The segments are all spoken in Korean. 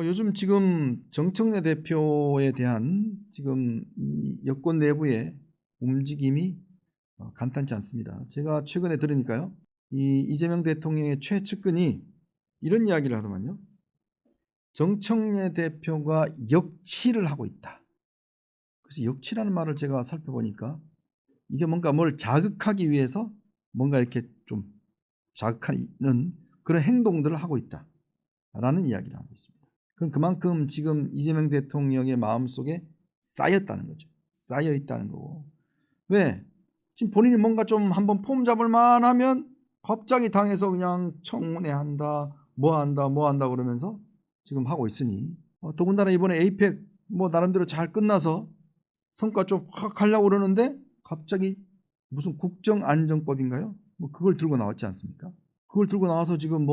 요즘 지금 정청래 대표에 대한 지금 이 여권 내부의 움직임이 간단치 않습니다. 제가 최근에 들으니까요. 이 이재명 대통령의 최측근이 이런 이야기를 하더만요. 정청래 대표가 역치를 하고 있다. 그래서 역치라는 말을 제가 살펴보니까 이게 뭔가 뭘 자극하기 위해서 뭔가 이렇게 좀 자극하는 그런 행동들을 하고 있다라는 이야기를 하고 있습니다. 그럼 그만큼 지금 이재명 대통령의 마음속에 쌓였다는 거죠. 쌓여 있다는 거고. 왜? 지금 본인이 뭔가 좀 한번 폼 잡을 만하면 갑자기 당해서 그냥 청문회한다, 뭐 한다 그러면서 지금 하고 있으니 더군다나 이번에 에이펙 뭐 나름대로 잘 끝나서 성과 좀 확 하려고 그러는데 갑자기 무슨 국정안정법인가요? 뭐 그걸 들고 나왔지 않습니까? 그걸 들고 나와서 지금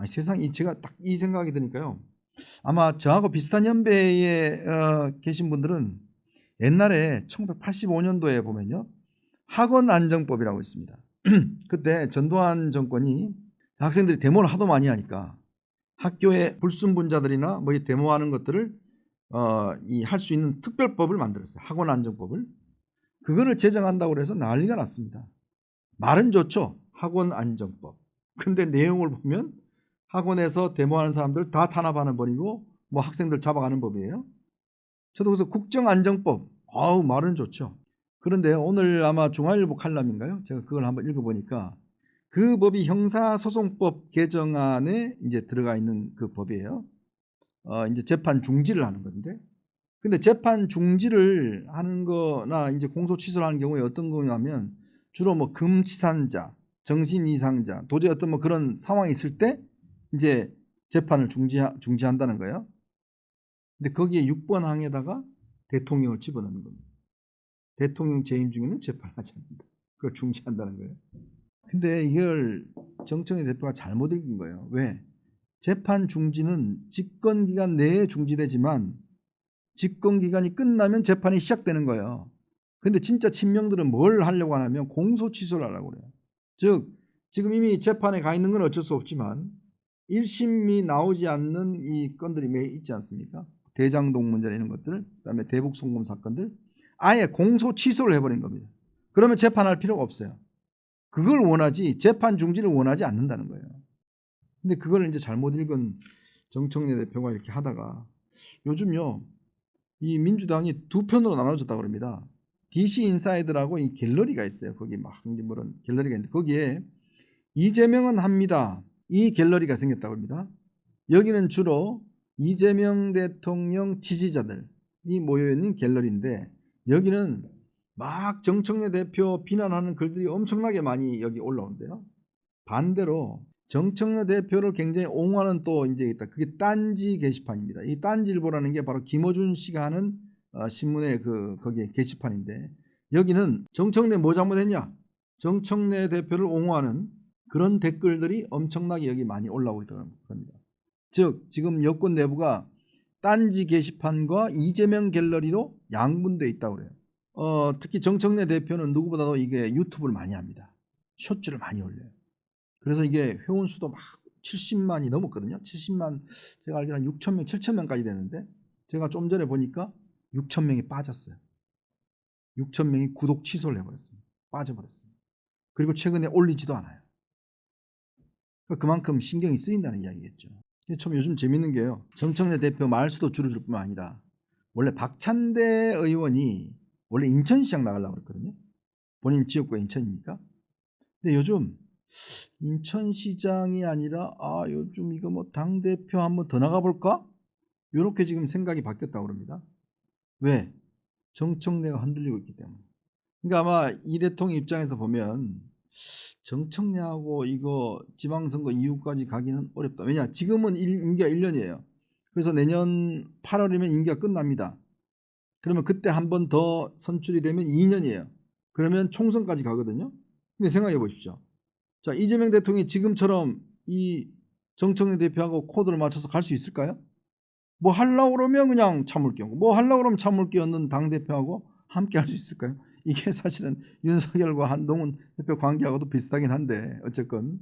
세상이 제가 딱 이 생각이 드니까요. 아마 저하고 비슷한 연배에 계신 분들은 옛날에 1985년도에 보면요. 학원안정법이라고 있습니다. 그때 전두환 정권이 학생들이 데모를 하도 많이 하니까 학교에 불순분자들이나 뭐 데모하는 것들을 할 수 있는 특별법을 만들었어요. 학원안정법을. 그거를 제정한다고 해서 난리가 났습니다. 말은 좋죠. 학원안정법. 근데 내용을 보면 학원에서 데모하는 사람들 다 탄압하는 법이고 뭐 학생들 잡아가는 법이에요. 저도 그래서 국정안정법 말은 좋죠. 그런데 오늘 아마 중앙일보 칼럼인가요? 제가 그걸 한번 읽어보니까 그 법이 형사소송법 개정안에 이제 들어가 있는 그 법이에요. 이제 재판 중지를 하는 건데, 근데 재판 중지를 하는 거나 이제 공소 취소를 하는 경우에 어떤 거냐면 주로 뭐 금치산자, 정신 이상자, 도저히 어떤 뭐 그런 상황이 있을 때 이제 재판을 중지한다는 거예요. 근데 거기에 6번 항에다가 대통령을 집어넣는 겁니다. 대통령 재임 중에는 재판하지 않는다. 그걸 중지한다는 거예요. 근데 이걸 정청래 대표가 잘못 읽은 거예요. 왜? 재판 중지는 집권기간 내에 중지되지만 집권기간이 끝나면 재판이 시작되는 거예요. 근데 진짜 친명들은 뭘 하려고 하냐면 공소 취소를 하려고 그래요. 즉 지금 이미 재판에 가 있는 건 어쩔 수 없지만 1심이 나오지 않는 이 건들이 매 있지 않습니까? 대장동 문제나 이런 것들, 그다음에 대북 송금 사건들 아예 공소 취소를 해버린 겁니다. 그러면 재판할 필요가 없어요. 그걸 원하지 재판 중지를 원하지 않는다는 거예요. 근데 그걸 이제 잘못 읽은 정청래 대표가 이렇게 하다가 요즘요 이 민주당이 두 편으로 나눠졌다고 그럽니다. DC 인사이드라고 이 갤러리가 있어요. 거기 막 이제 뭐런 갤러리가 있는데 거기에 이재명은 합니다. 이 갤러리가 생겼다고 합니다. 여기는 주로 이재명 대통령 지지자들이 모여있는 갤러리인데 여기는 막 정청래 대표 비난하는 글들이 엄청나게 많이 여기 올라온대요. 반대로 정청래 대표를 굉장히 옹호하는 또 이제 있다. 그게 딴지 게시판입니다. 이 딴지일보라는 게 바로 김어준 씨가 하는 신문의 거기에 게시판인데 여기는 정청래 뭐 잘못했냐? 정청래 대표를 옹호하는 그런 댓글들이 엄청나게 여기 많이 올라오고 있다는 겁니다. 즉 지금 여권 내부가 딴지 게시판과 이재명 갤러리로 양분돼 있다고 그래요. 특히 정청래 대표는 누구보다도 이게 유튜브를 많이 합니다. 숏줄을 많이 올려요. 그래서 이게 회원 수도 막 70만이 넘었거든요. 70만 제가 알기로는 6천 명, 7천 명까지 되는데 제가 좀 전에 보니까 6천 명이 빠졌어요. 6천 명이 구독 취소를 해버렸습니다. 빠져버렸습니다. 그리고 최근에 올리지도 않아요. 그러니까 그만큼 신경이 쓰인다는 이야기겠죠. 참 요즘 재밌는 게요. 정청래 대표 말수도 줄어들 뿐만 아니라 원래 박찬대 의원이 원래 인천시장 나가려고 했거든요. 본인 지역구가 인천이니까. 근데 요즘 인천시장이 아니라 요즘 이거 뭐 당대표 한번 더 나가볼까? 이렇게 지금 생각이 바뀌었다고 그럽니다. 왜? 정청래가 흔들리고 있기 때문에. 그러니까 아마 이 대통령 입장에서 보면 정청래하고 이거 지방선거 이후까지 가기는 어렵다. 왜냐? 지금은 임기가 1년이에요. 그래서 내년 8월이면 임기가 끝납니다. 그러면 그때 한 번 더 선출이 되면 2년이에요. 그러면 총선까지 가거든요. 근데 생각해 보십시오. 자, 이재명 대통령이 지금처럼 이 정청래 대표하고 코드를 맞춰서 갈 수 있을까요? 뭐 하려고 그러면 그냥 참을 경우, 뭐 하려고 그러면 참을 게 없는 당대표하고 함께 할 수 있을까요? 이게 사실은 윤석열과 한동훈 대표 관계하고도 비슷하긴 한데 어쨌건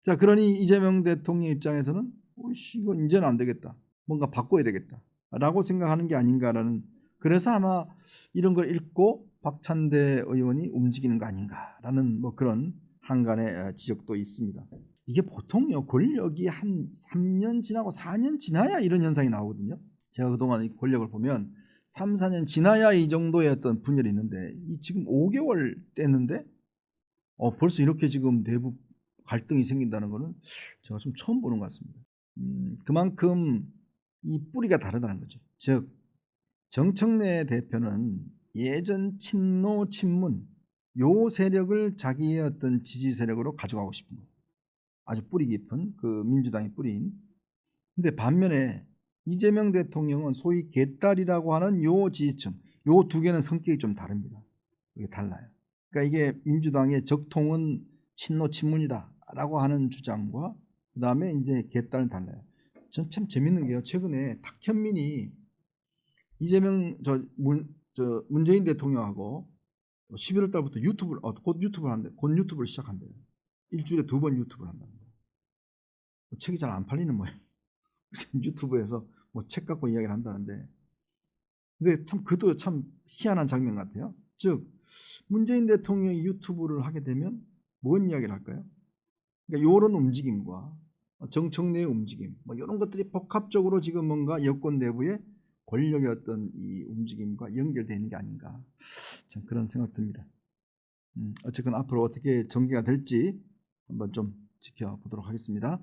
자, 그러니 이재명 대통령 입장에서는 이건 이제는 안 되겠다. 뭔가 바꿔야 되겠다라고 생각하는 게 아닌가라는, 그래서 아마 이런 걸 읽고 박찬대 의원이 움직이는 거 아닌가라는 뭐 그런 한간의 지적도 있습니다. 이게 보통요 권력이 한 3년 지나고 4년 지나야 이런 현상이 나오거든요. 제가 그동안 이 권력을 보면 3, 4년 지나야 이 정도의 어떤 분열이 있는데 이 지금 5개월 됐는데 벌써 이렇게 지금 내부 갈등이 생긴다는 거는 제가 좀 처음 보는 것 같습니다. 그만큼 이 뿌리가 다르다는 거죠. 즉 정청래 대표는 예전 친노 친문 요 세력을 자기의 어떤 지지 세력으로 가져가고 싶은 거예요. 아주 뿌리 깊은 그 민주당의 뿌리인. 근데 반면에 이재명 대통령은 소위 개딸이라고 하는 요 지지층, 요 두 개는 성격이 좀 다릅니다. 이게 달라요. 그러니까 이게 민주당의 적통은 친노 친문이다라고 하는 주장과 그 다음에 이제 개딸은 달라요. 전 참 재밌는 게요. 최근에 탁현민이 이재명 문재인 대통령하고 11월 달부터 유튜브를 곧 유튜브를 한대. 곧 유튜브를 시작한대요. 일주일에 2번 유튜브를 한답니다. 책이 잘 안 팔리는 모양. 유튜브에서 뭐 책 갖고 이야기를 한다는데, 근데 참 그도 참 희한한 장면 같아요. 즉 문재인 대통령이 유튜브를 하게 되면 뭔 이야기를 할까요? 그러니까 이런 움직임과 정청래의 움직임, 뭐 이런 것들이 복합적으로 지금 뭔가 여권 내부의 권력의 어떤 이 움직임과 연결되어 있는 게 아닌가, 참 그런 생각 듭니다. 어쨌거나 앞으로 어떻게 전개가 될지 한번 좀 지켜보도록 하겠습니다.